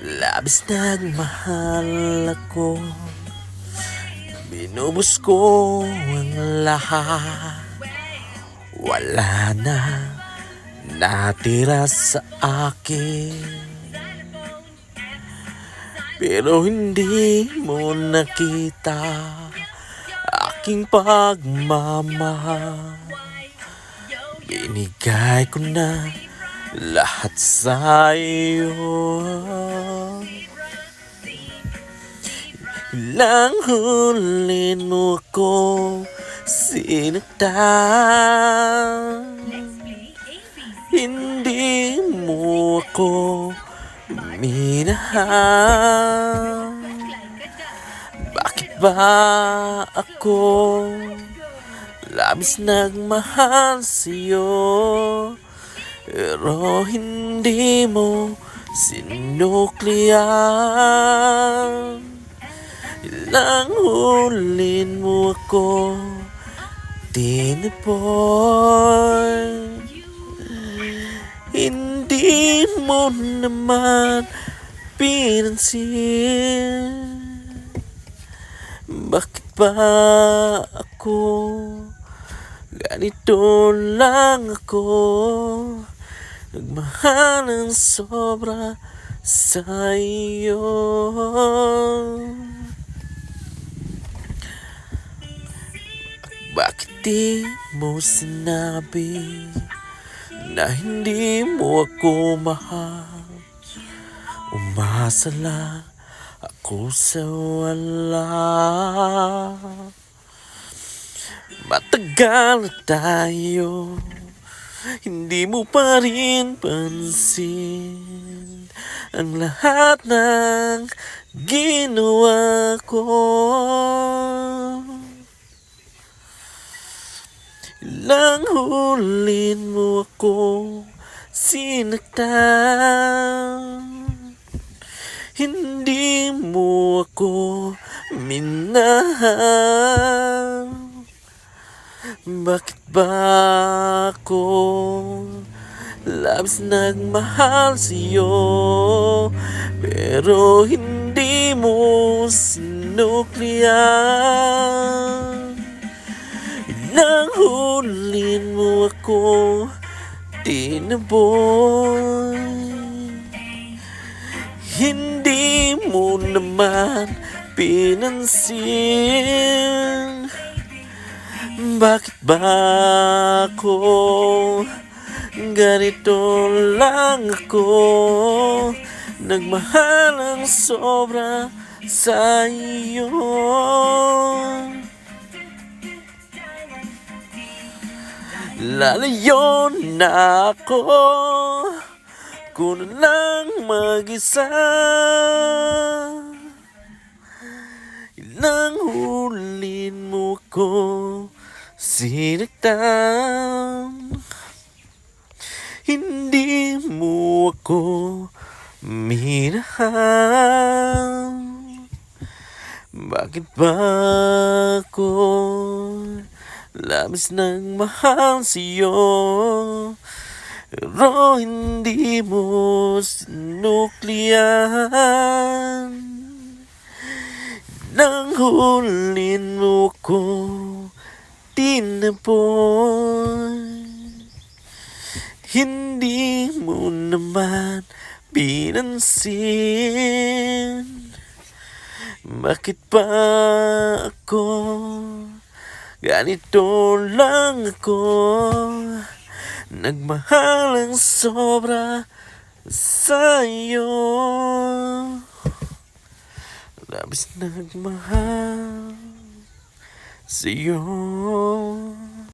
Labis nagmahal ako, binubos ko ang lahat. Wala na natira sa akin, pero hindi mo nakita aking pagmamahal. Binigay ko na lahat sa iyo. Ilang hulin mo ko sinaktan, hindi mo ako minahal. Bakit ba ako labis nagmahal sa'yo, pero hindi mo sinuklian? Ilang hulin mo ako tinapon, hindi mo naman pinansin. Bakit ba ako ganito lang ako, nagmahal ng sobra sa iyo? Bakit di mo sinabi na hindi mo ako mahal? Umasa lang ako sa wala. Matagal na tayo, hindi mo pa rin pansin ang lahat ng ginawa ko. Ilang hulin mo ako sinaktan, hindi mo ako minahal. Bakit ba ako labis nagmahal sa'yo, pero hindi mo sinuklian? Ilang hulin mo ako tinapon, hindi mo naman pinansin. Bakit ba ako ganito lang ako, nagmahal ng sobra sa iyo? Lalayo na ako kung lang mag-isa. Ilang hulin mo ko sinaktan, hindi mo ako minahal. Bakit ba ako labis nagmahal sa'yo, pero hindi mo sinuklian? Nang hulin mo ko tinapon, hindi mo naman pinansin. Bakit ba ako ganito lang ako, nagmahal ng sobra sa iyo? Labis nagmahal sa'yo.